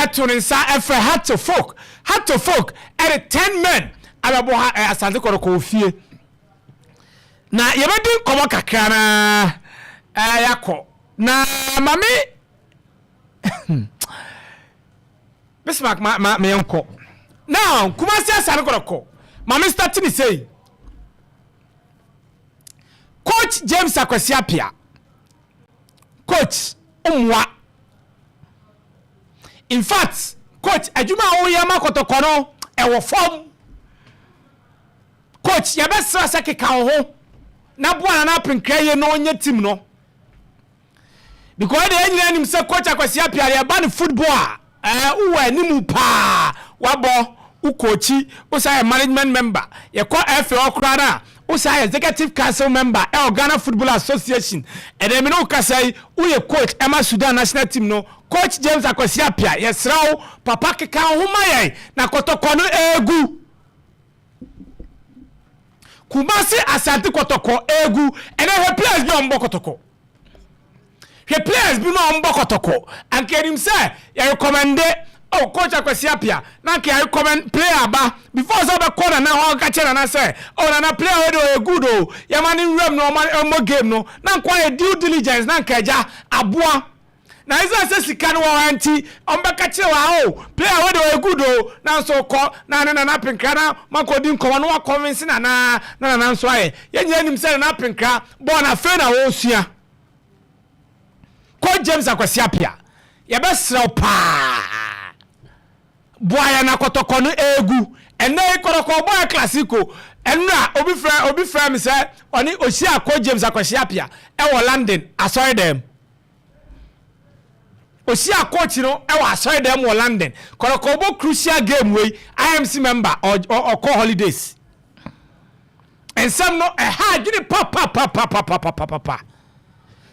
etuninsa efe hat to folk at 10 men ababo asante Kotoko fie na yebedi komo kakra na yakọ na mami Bismarck ma yanko now Kumasi asante Kotoko mami starting say Coach James Akwasiapia coach umwa in fact coach adwuma oyama Kotoko no ewo form coach yabesra sekeka ho na boa na penkra ye no onye team no because the engineer nim say coach Akwasiapia ya ban football uwa animu pa wabo ukochi usa management member ye ko FA okra na usa executive council member Ghana Football Association and then no kasai uye coach Emma Sudan national team no coach James Akwasiapia yesrawo papa keka homa ye na Kotoko no egu Kumasi asante Kotoko egu ene he players bi ombo Kotoko he players bi no ombo Kotoko anke him say ya recommend oh coach Akwasiapia na ke I recommend player ba before so be corner na ho ka chere na say oh na player we do good oh ya man rem no mo game no na kwa due diligence na nkaja aboa na isa se sika no wanti ombeka chere wa oh player we do good oh na so ko na pinkra na makodi nko no wa convince na so aye yenya nim say na pinkra bo na fe na wo sua Coach James Akwasiapia ya be srew pa boya na Kotoko no egu ene Kotoko boya classico enra obi fra me say oni osia Coach James Akwasiapia e wo London asoy dem osia coach no e wo asoy dem wo London Kotoko bo crucial game wey IMC member or call holidays and some no e ha gini pa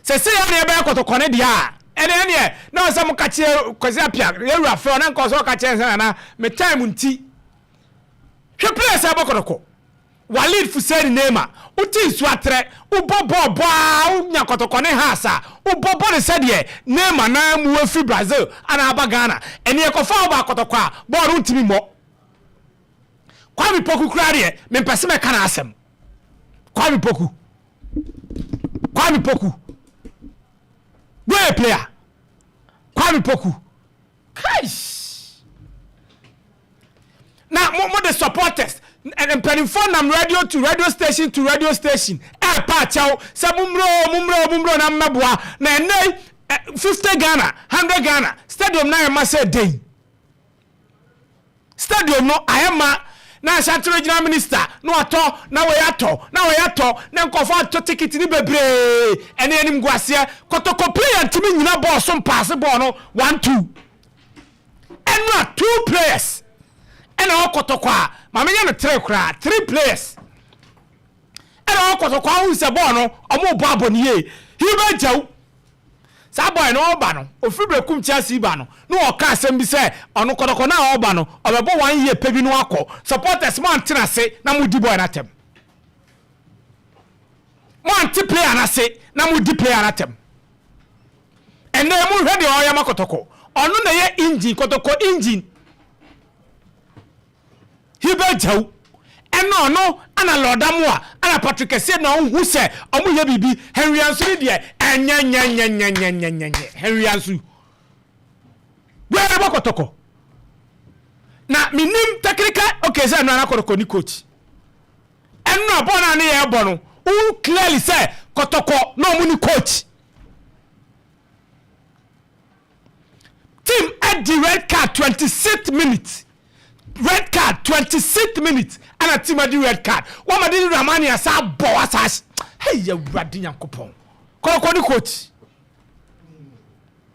se ya be Kotoko ne dia ene na some ka che Akwasiapia yewura fe na nko so ka che na me time nti hwe place abokotoko Walid Fuseni Nema uti su atre ubobo unya Kotoko ne hasa ubobo ne sedie Nema na mu afi Brazil ana aba Ghana ene ekofa oba Kotoko a ball ntimi mo Kwami Poku krade me pese me kana asem Kwami Poku Where player? Kwami Poku. Kaish. Now, more the supporters. And phone nam radio to radio station to radio station. Pa chow. Sa mumro na mabwa. Na 50 Ghana, 100 Ghana. Stadium na yama say day. Stadium no ayama. Na Ashanti regional minister no ato na we ato na nkofo ato ticket ni bebre ene enim guase Kotoko player timi nyina ball so pass ball no 1-2 eno 2 players eno Kotoko a ma menya no 3 kra 3 players eno Kotoko a unse ball no omo bo aboniye hiba jaw sa boy no oba no ofibre kum Chelsea ba no oka asem bi se ono Kotoko na oba no obebo 1 year pebi no akọ supporters man tina se na mudi boy na tem man ti player na se na mudi player na tem ene mu hwe de oyama Kotoko ono na ye engine Kotoko engine hibe jaw eno no ana lodamu a ana Patrick se na hu se omu ye bibi Henry Ansu de enya Henry Ansu where ba Kotoko na minim technical okay say no na Kotoko ni coach eno abona na ye ebo no who clearly say Kotoko no mu ni coach team at the red card 26th minute red card 26th minute and a team at the red card one ma di Ramani asa bo asas hey ya wadi Nyankopon Kotoko ni coach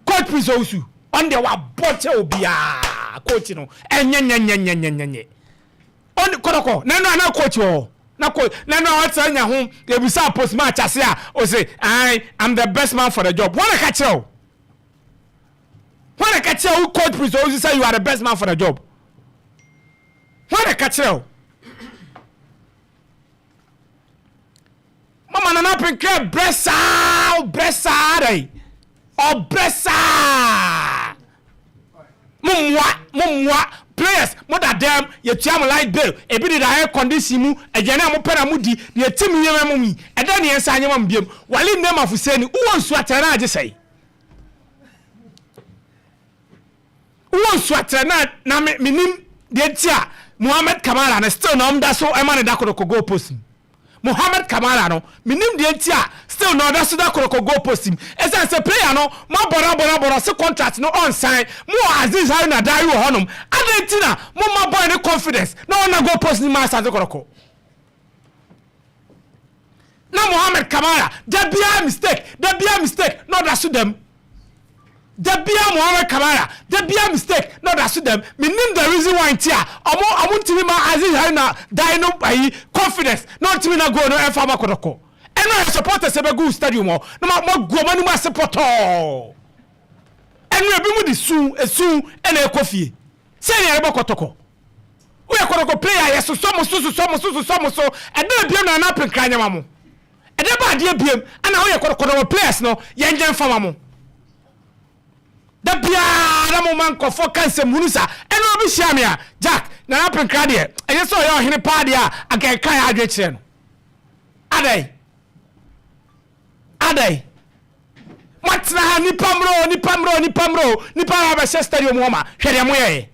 Prizosu on the wa boche obia coach no enye on Kotoko na coach o na coach na what say nya ho e bisa post match ase a o say I'm the best man for the job wanna catch you coach Prizosu say you are the best man for the job wanna catch you mama na pinkre bressa dey Obresa mumwa players mo da dem ye tua mo light bill e bi da air condition mu ejana mo pera mu di ye tim yema mu mi e da ne ensa anyama mbiem wali name afuseni uwo nsu atana age sei uwo nsu atana na minim de tia Mohamed Kamara na still no mda so e ma ne da Kotoko goal post Mohamed Kamara no minim de tia still no da so da Kotoko goal post esa se player no ma bora se contract no on sign mo Aziz Haruna dai wo honum adentina mo ma boy ne confidence no na goal post ni ma sa Kotoko na Mohamed Kamara da bia mistake no da so dem da bia Mohamed Kamara da bia mistake no da so dem minim the reason why tia omo ntimi ma Aziz Haruna dai no ayi confidence no ntimi na go no e fa ma Kotoko eno supporters ebe go stadium no ma go ma ni ma support eno ebi mu di esu ena ekofie se ye ebe Kotoko we Kotoko player yeso so e dey biem na na penkra nyama mo e dey ba dey biem ana we Kotoko players no ye ngen fama mo da bia na mo man ko fo kanse munusa eno obi hia me a Jack na penkra de e so ye ohene pa de a aga kan adwe kire no adai matna ha nipa mro nipa ba she stadium ho ma hwede mo ye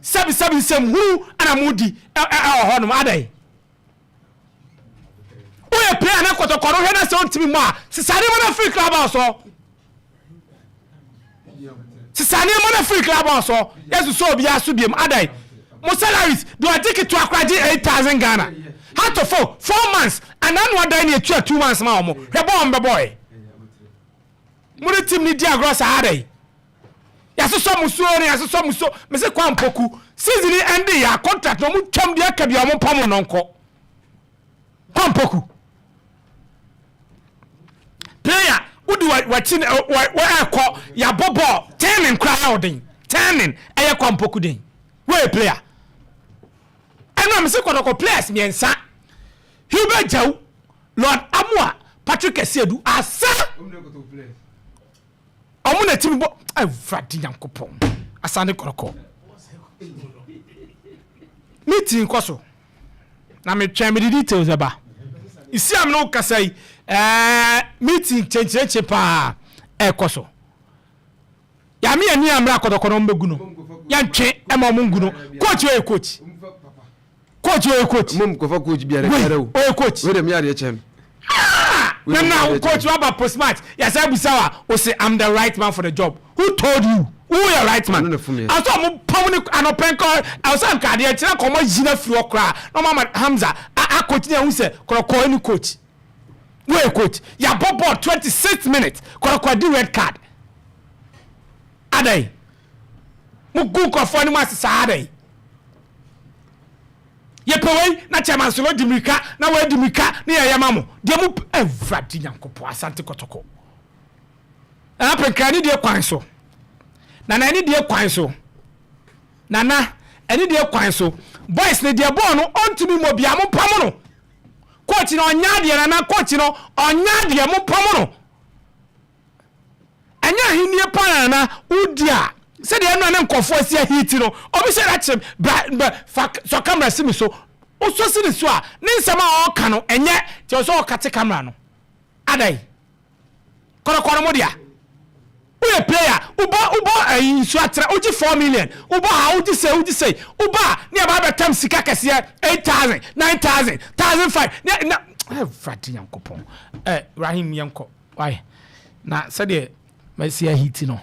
sabi sem hu ana mudi ho no adai o ye play na Kotoko ro hwe na se ontimi mo a sisane mo na free club house sisane mo na free club house yesu so obi aso biem adai mo salaries do I take it to akraji 8,000 Ghana how to 4 months and then one day near 2 months ma omo hwe boy mo the team ni dia gross adai yaso muso me se kwa mpoku season end ya contract no mu twam dia ka bia mo pam no nko kwa mpoku player udi wachin wa akọ ya bobo turning crowding turning eye kwa mpoku den we player eno me se Kotoko players miensa Hubert Jau Lord Amwa Patrick Esiedu asa omuna timi bo Fradi Yankopon asane Kotoko meeting koso na me twa me details eba isi am no kasai meeting chencheche pa koso ya me ani amra Kotoko no mbegu no ya ntwe e ma mungu no coach mum ko fa coach biare biare o coach we dem yare chem now coach about post match yes I busawa o say I'm the right man for the job who told you who your right man I saw mo pamuni anopenko I was am card here tira komo jina free okra no mama Hamza a coach ne hu say Kotoko any coach we coach ya bobo 26 minutes Kotoko di red card adai mo gu ko fo ni ma sisa adai ye pewei na chairman solo dimika na we dimika na ye yamamo de mu Fradi Nyankopo asante Kotoko na penka ni de kwan so na ni de kwan so na eni de kwan so boys ne de ball no ontimi mo bia mo pam no coach no onya de na coach no onya de mo pam no anya hinie pa na udia se de eno na nkofo asia hit no obi se rachem so camera simi so o so sini so a ne nsema o ka no enye ti so o kate camera no adai Kotoko mo dia we player uba insu atra oji 4 million uba ha oji say uba ne ba be tam sika kase 8,000 9,000 1,500 na Fradi Yankopon Rahim Yanko why na se de ma sia hit no